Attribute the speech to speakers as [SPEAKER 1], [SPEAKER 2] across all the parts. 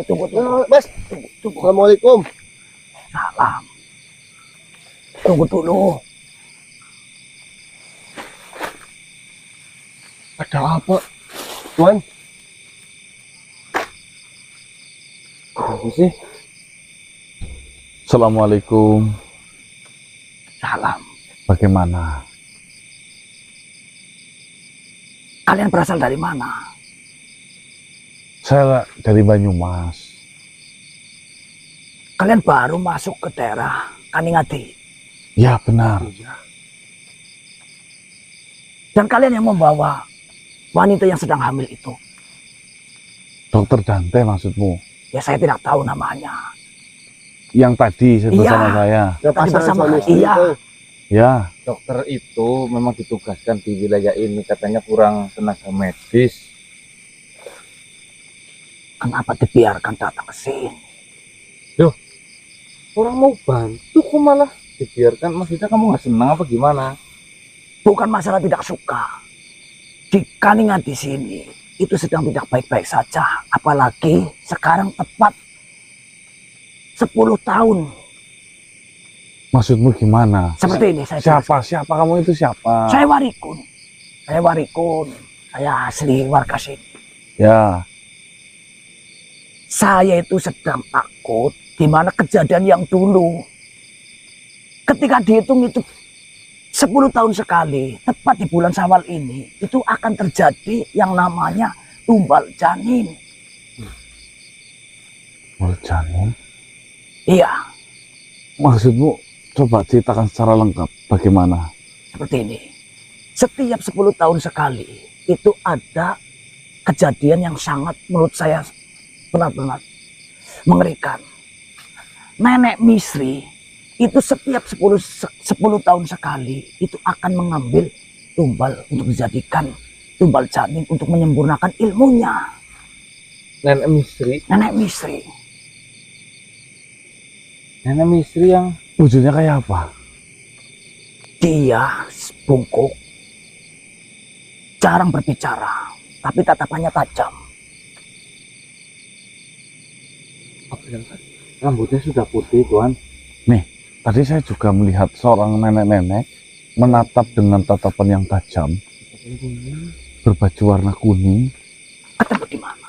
[SPEAKER 1] Tunggu. Mas, Assalamualaikum.
[SPEAKER 2] Salam. Tunggu dulu.
[SPEAKER 1] Ada apa, Tuan? Apa sih?
[SPEAKER 3] Assalamualaikum.
[SPEAKER 2] Salam.
[SPEAKER 3] Bagaimana?
[SPEAKER 2] Kalian berasal dari mana?
[SPEAKER 3] Saya dari Banyumas.
[SPEAKER 2] Kalian baru masuk ke daerah Kaningadi.
[SPEAKER 3] Ya benar.
[SPEAKER 2] Dan kalian yang membawa wanita yang sedang hamil itu.
[SPEAKER 3] Dokter Dante maksudmu?
[SPEAKER 2] Ya saya tidak tahu namanya.
[SPEAKER 3] Yang tadi bersama saya.
[SPEAKER 2] Tadi bersama. Iya.
[SPEAKER 3] Ya.
[SPEAKER 4] Dokter itu memang ditugaskan di wilayah ini, katanya kurang tenaga medis.
[SPEAKER 2] Kenapa dibiarkan datang ke sini?
[SPEAKER 4] Orang mau bantu kok malah dibiarkan. Maksudnya kamu nggak senang apa gimana?
[SPEAKER 2] Bukan masalah tidak suka. Di Kaningan di sini itu sedang tidak baik-baik saja. Apalagi sekarang tepat 10 tahun.
[SPEAKER 3] Maksudmu gimana?
[SPEAKER 2] Seperti ini saya
[SPEAKER 3] Siapa? Siapa kamu itu siapa?
[SPEAKER 2] Saya Warikun. Saya asli warga sini.
[SPEAKER 3] Ya.
[SPEAKER 2] Saya itu sedang takut di mana kejadian yang dulu. Ketika dihitung itu 10 tahun sekali, tepat di bulan Syawal ini, itu akan terjadi yang namanya tumbal janin.
[SPEAKER 3] Tumbal janin?
[SPEAKER 2] Iya.
[SPEAKER 3] Maksudmu coba ceritakan secara lengkap bagaimana?
[SPEAKER 2] Seperti ini. Setiap 10 tahun sekali, itu ada kejadian yang sangat menurut saya benar-benar mengerikan. Nenek Misri itu setiap 10 tahun sekali itu akan mengambil tumbal untuk dijadikan tumbal janin untuk menyempurnakan ilmunya.
[SPEAKER 4] Nenek Misri yang
[SPEAKER 3] Wujudnya kayak apa?
[SPEAKER 2] Dia bungkuk, jarang berbicara, tapi tatapannya tajam.
[SPEAKER 4] rambutnya sudah putih, Tuan.
[SPEAKER 3] Nih, tadi saya juga melihat seorang nenek-nenek menatap dengan tatapan yang tajam, berbaju warna kuning.
[SPEAKER 2] Ketemu di mana?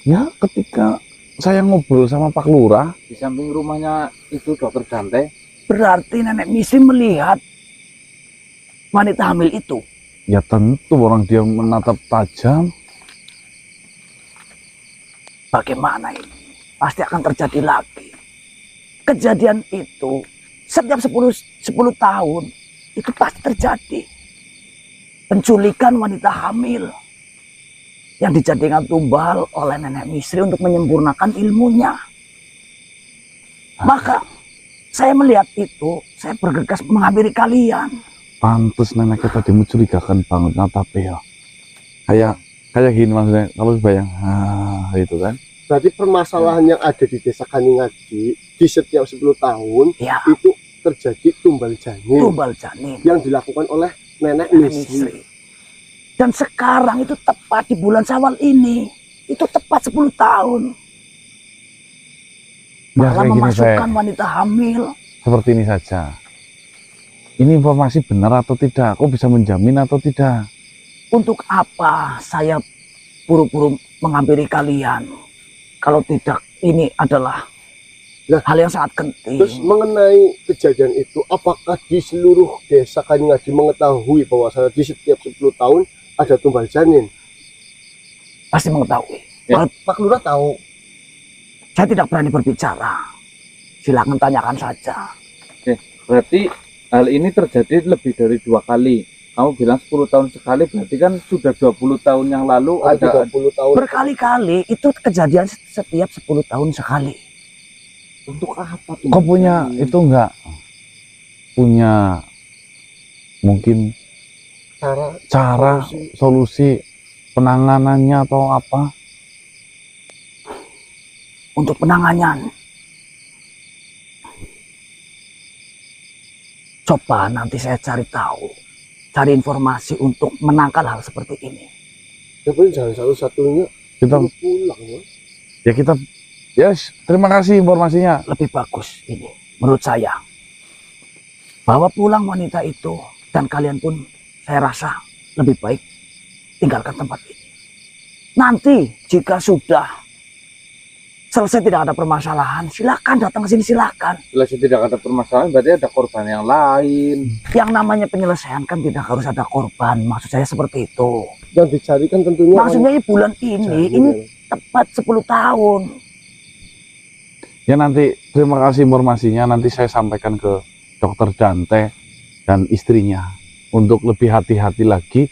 [SPEAKER 3] Ya, ketika saya ngobrol sama Pak Lurah,
[SPEAKER 4] Di samping rumahnya itu Dokter Dante.
[SPEAKER 2] Berarti nenek Misri melihat wanita hamil itu.
[SPEAKER 3] ya tentu orang dia menatap tajam.
[SPEAKER 2] Bagaimana ini? Pasti akan terjadi lagi. Kejadian itu setiap 10 tahun itu pasti terjadi. Penculikan wanita hamil yang dijadikan tumbal oleh nenek Misri untuk menyempurnakan ilmunya. Maka saya melihat itu, saya bergegas menghampiri kalian.
[SPEAKER 3] Pantes neneknya tadi mencurigakan banget natapnya. Kayak gini maksudnya, kalau bayang, itu kan.
[SPEAKER 1] Berarti permasalahan yang ada di desa Kaningadi di setiap 10 tahun
[SPEAKER 2] Ya,
[SPEAKER 1] itu terjadi tumbal janin
[SPEAKER 2] tumbal janin
[SPEAKER 1] yang dilakukan oleh nenek Misri.
[SPEAKER 2] Dan sekarang itu tepat di bulan Syawal ini, itu tepat 10 tahun.
[SPEAKER 3] Ya,
[SPEAKER 2] Malah
[SPEAKER 3] kayak gini,
[SPEAKER 2] memasukkan wanita hamil.
[SPEAKER 3] Seperti ini saja. Ini informasi benar atau tidak? Kok bisa menjamin atau tidak?
[SPEAKER 2] Untuk apa saya buru-buru menghampiri kalian? Kalau tidak, ini adalah hal yang sangat penting.
[SPEAKER 1] Terus mengenai kejadian itu, apakah di seluruh desa Kaningadi mengetahui bahwa di setiap 10 tahun ada tumbal janin?
[SPEAKER 2] Pasti mengetahui.
[SPEAKER 4] Ya.
[SPEAKER 1] Pak Lurah tahu.
[SPEAKER 2] Saya tidak berani berbicara. Silakan tanyakan saja.
[SPEAKER 4] Berarti hal ini terjadi lebih dari 2 kali. Kamu bilang 10 tahun sekali, berarti kan sudah 20 tahun yang lalu ada
[SPEAKER 1] 30 tahun.
[SPEAKER 2] Berkali-kali itu kejadian setiap 10 tahun sekali.
[SPEAKER 4] untuk apa tuh?
[SPEAKER 3] Kok punya itu enggak? Punya mungkin cara solusi penanganannya atau apa?
[SPEAKER 2] Untuk penanganan, coba nanti saya cari tahu, cari informasi untuk menangkal hal seperti ini.
[SPEAKER 1] Tapi jangan satu-satunya
[SPEAKER 3] Kita
[SPEAKER 1] Baru pulang, Mas.
[SPEAKER 3] ya kita yes, terima kasih informasinya.
[SPEAKER 2] Lebih bagus ini menurut saya. Bawa pulang wanita itu dan kalian pun saya rasa lebih baik tinggalkan tempat ini. Nanti jika sudah selesai tidak ada permasalahan, silakan datang ke sini, silakan.
[SPEAKER 4] Jelas tidak ada permasalahan, berarti ada korban yang lain.
[SPEAKER 2] Yang namanya penyelesaian kan tidak harus ada korban. Maksud saya seperti itu.
[SPEAKER 1] Yang dicarikan tentunya
[SPEAKER 2] Maksudnya bulan ini tepat 10 tahun.
[SPEAKER 3] Ya nanti terima kasih informasinya, nanti saya sampaikan ke Dokter Dante dan istrinya untuk lebih hati-hati lagi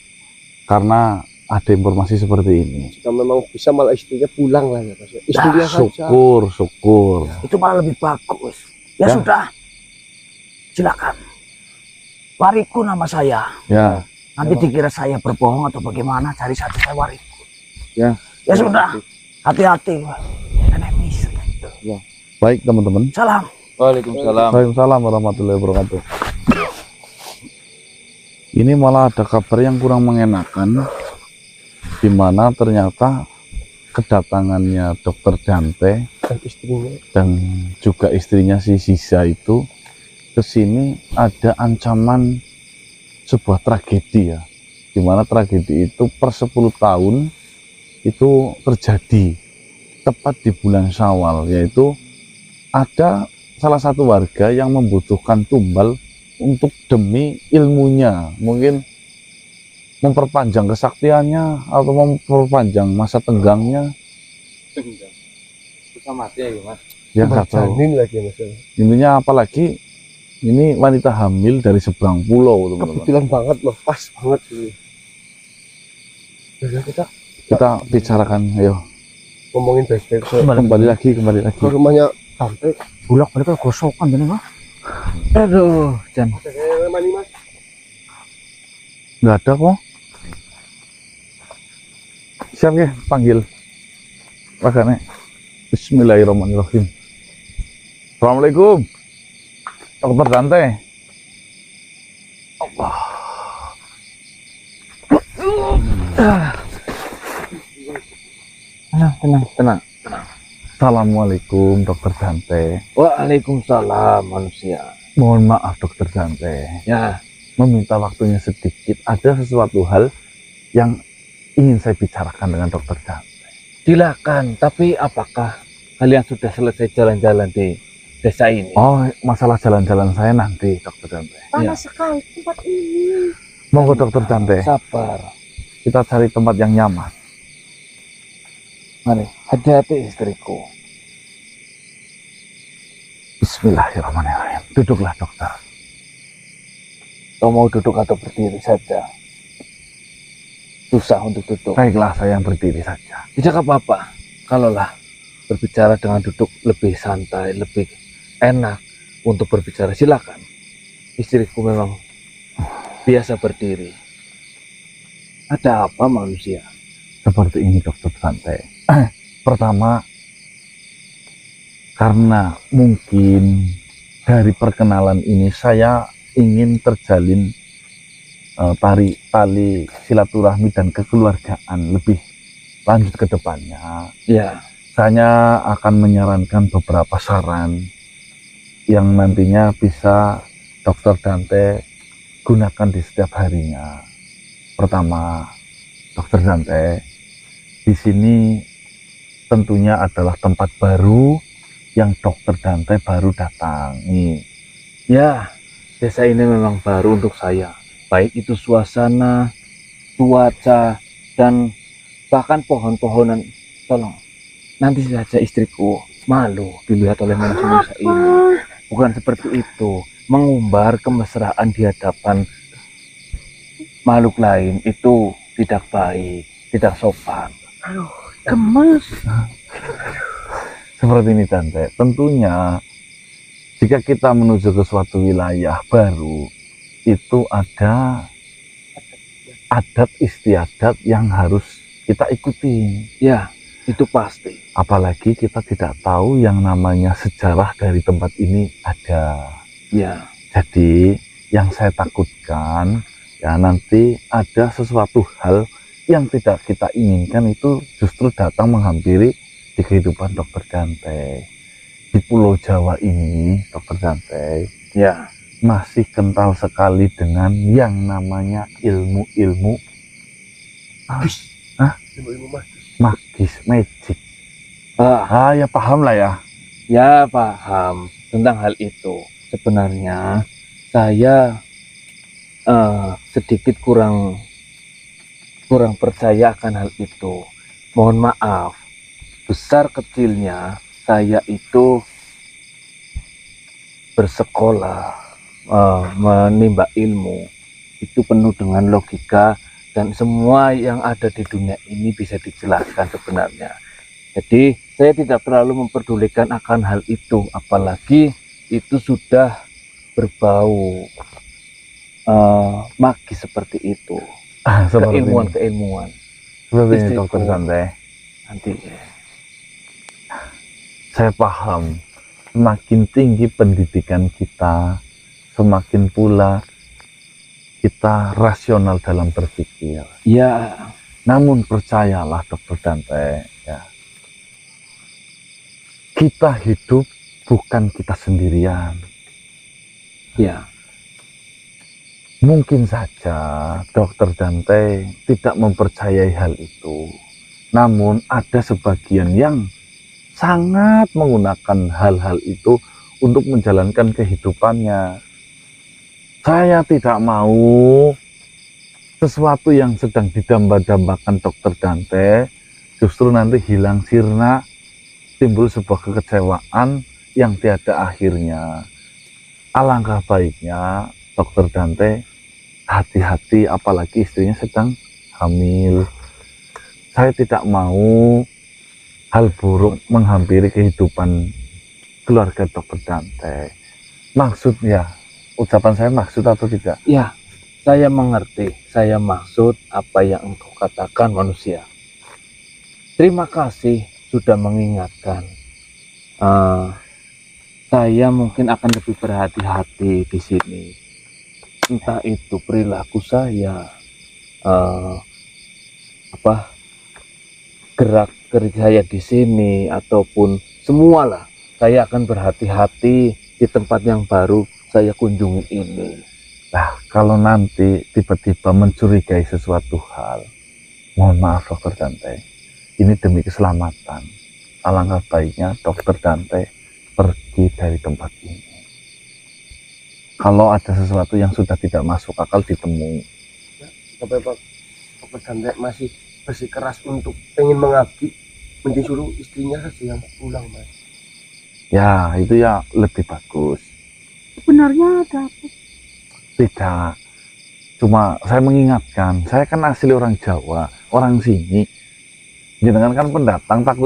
[SPEAKER 3] karena ada informasi seperti ini.
[SPEAKER 1] jika memang bisa malah istrinya pulang lah ya, Mas. Istrinya saja.
[SPEAKER 3] Syukur.
[SPEAKER 2] Itu malah lebih bagus. Ya,
[SPEAKER 3] Ya.
[SPEAKER 2] sudah, silakan. Wariku nama saya.
[SPEAKER 3] Ya,
[SPEAKER 2] Nanti dikira saya berbohong atau bagaimana, cari saja saya Wariku.
[SPEAKER 4] Ya.
[SPEAKER 2] Ya sudah, hati-hati. Nenek istri.
[SPEAKER 3] baik teman-teman.
[SPEAKER 2] Salam.
[SPEAKER 4] Waalaikumsalam.
[SPEAKER 3] Waalaikumsalam warahmatullahi wabarakatuh. Ini malah ada kabar yang kurang mengenakan, di mana ternyata kedatangannya Dokter Dante
[SPEAKER 1] Dan istrinya
[SPEAKER 3] dan juga istrinya si Sisa itu ke sini ada ancaman sebuah tragedi ya, di mana tragedi itu per 10 tahun itu terjadi tepat di bulan Syawal, yaitu ada salah satu warga yang membutuhkan tumbal untuk demi ilmunya, mungkin memperpanjang kesaktiannya atau memperpanjang masa tenggangnya.
[SPEAKER 4] Susah mati ya, Mas.
[SPEAKER 3] Ya nggak tahu.
[SPEAKER 1] janin lagi, Mas.
[SPEAKER 3] Intinya apalagi ini wanita hamil dari seberang pulau, teman-teman.
[SPEAKER 1] Kebetulan banget loh, pas banget ini. Jadi kita
[SPEAKER 3] Bicarakan, ayo
[SPEAKER 1] ngomongin baik-baik
[SPEAKER 3] kembali lagi.
[SPEAKER 1] ke rumahnya Dante.
[SPEAKER 2] Bulak mereka gosokan jadi mah.
[SPEAKER 4] Aduh, Jan.
[SPEAKER 1] Mani, Mas.
[SPEAKER 3] Nggak ada kok. Siap ya, panggil. Makanya Bismillahirrahmanirrahim. Assalamualaikum Dokter Dante.
[SPEAKER 4] Tenang.
[SPEAKER 3] Assalamualaikum Dokter Dante.
[SPEAKER 4] Waalaikumsalam manusia.
[SPEAKER 3] Mohon maaf Dokter Dante,
[SPEAKER 4] Ya,
[SPEAKER 3] meminta waktunya sedikit. Ada sesuatu hal yang ingin saya bicarakan dengan Dokter Dante.
[SPEAKER 4] silakan. Tapi apakah kalian sudah selesai jalan-jalan di desa ini?
[SPEAKER 3] Oh, masalah jalan-jalan saya nanti Dokter Dante.
[SPEAKER 5] Panas sekali tempat ini.
[SPEAKER 3] Monggo Dokter Dante,
[SPEAKER 4] Sabar.
[SPEAKER 3] kita cari tempat yang nyaman.
[SPEAKER 4] Mari, hati-hati istriku.
[SPEAKER 3] Bismillahirrahmanirrahim. Duduklah dokter.
[SPEAKER 4] Kau mau duduk atau berdiri saja? Susah untuk duduk.
[SPEAKER 3] Baiklah, saya yang berdiri saja.
[SPEAKER 4] Tidak apa-apa. Kalaulah berbicara dengan duduk lebih santai, lebih enak untuk berbicara, silakan. Istriku memang biasa berdiri. Ada apa manusia?
[SPEAKER 3] Seperti ini Dokter Dante. Pertama, karena mungkin dari perkenalan ini saya ingin terjalin tali silaturahmi dan kekeluargaan lebih lanjut ke depannya.
[SPEAKER 4] Ya,
[SPEAKER 3] Saya akan menyarankan beberapa saran yang nantinya bisa Dokter Dante gunakan di setiap harinya. Pertama, Dokter Dante, di sini tentunya adalah tempat baru yang Dokter Dante baru datangi.
[SPEAKER 4] ya, desa ini memang baru untuk saya. Baik itu suasana, cuaca, dan bahkan pohon-pohonan. Tolong, nanti saja istriku malu dilihat oleh manusia ini. Bukan seperti itu. Mengumbar kemesraan di hadapan makhluk lain itu tidak baik, tidak sopan.
[SPEAKER 2] Gemes.
[SPEAKER 3] Seperti ini Dante, tentunya jika kita menuju ke suatu wilayah baru, itu ada adat istiadat yang harus kita ikuti.
[SPEAKER 4] Ya, itu pasti.
[SPEAKER 3] Apalagi kita tidak tahu yang namanya sejarah dari tempat ini ada.
[SPEAKER 4] Ya,
[SPEAKER 3] Jadi yang saya takutkan ya nanti ada sesuatu hal yang tidak kita inginkan itu justru datang menghampiri di kehidupan Dokter Dante. Di Pulau Jawa ini, Dokter Dante,
[SPEAKER 4] Ya,
[SPEAKER 3] masih kental sekali dengan yang namanya ilmu-ilmu
[SPEAKER 1] Ilmu magis.
[SPEAKER 3] magis, magic. Ya paham lah ya.
[SPEAKER 4] ya paham tentang hal itu. Sebenarnya saya sedikit kurang percaya akan hal itu. Mohon maaf, besar kecilnya saya itu bersekolah, menimba ilmu itu penuh dengan logika, dan semua yang ada di dunia ini bisa dijelaskan sebenarnya. Jadi saya tidak terlalu memperdulikan akan hal itu, apalagi itu sudah berbau magis seperti itu,
[SPEAKER 3] Seperti
[SPEAKER 4] keilmuan
[SPEAKER 3] seperti ini
[SPEAKER 4] istriku.
[SPEAKER 3] Dokter Dante.
[SPEAKER 4] nanti.
[SPEAKER 3] Saya paham, semakin tinggi pendidikan kita, semakin pula kita rasional dalam berpikir.
[SPEAKER 4] Ya,
[SPEAKER 3] Namun percayalah Dokter Dante, ya, kita hidup bukan kita sendirian.
[SPEAKER 4] ya,
[SPEAKER 3] Mungkin saja Dokter Dante tidak mempercayai hal itu. Namun ada sebagian yang sangat menggunakan hal-hal itu untuk menjalankan kehidupannya. Saya tidak mau sesuatu yang sedang didamba-dambakan Dokter Dante justru nanti hilang sirna, timbul sebuah kekecewaan yang tiada akhirnya. Alangkah baiknya Dokter Dante hati-hati, apalagi istrinya sedang hamil. Saya tidak mau hal buruk menghampiri kehidupan keluarga Dokter Dante. Maksudnya, ucapan saya maksud atau tidak?
[SPEAKER 4] ya, saya mengerti. Saya maksud apa yang engkau katakan, manusia. Terima kasih sudah mengingatkan. Saya mungkin akan lebih berhati-hati di sini. Entah itu perilaku saya, gerak-gerik saya di sini, ataupun semualah. Saya akan berhati-hati di tempat yang baru saya kunjungi ini.
[SPEAKER 3] Nah, kalau nanti tiba-tiba mencurigai sesuatu hal, mohon maaf Dokter Dante, ini demi keselamatan. Alangkah baiknya Dokter Dante pergi dari tempat ini. Kalau ada sesuatu yang sudah tidak masuk akal ditemui.
[SPEAKER 1] Tapi Pak Dokter Dante masih bersikeras untuk pengen mengabdi, mending suruh istrinya saja yang pulang, Mas.
[SPEAKER 3] Ya, itu ya lebih bagus.
[SPEAKER 5] Sebenarnya ada apa?
[SPEAKER 3] Tidak. Cuma saya mengingatkan, saya kan asli orang Jawa, orang sini. Jenengan kan pendatang, takut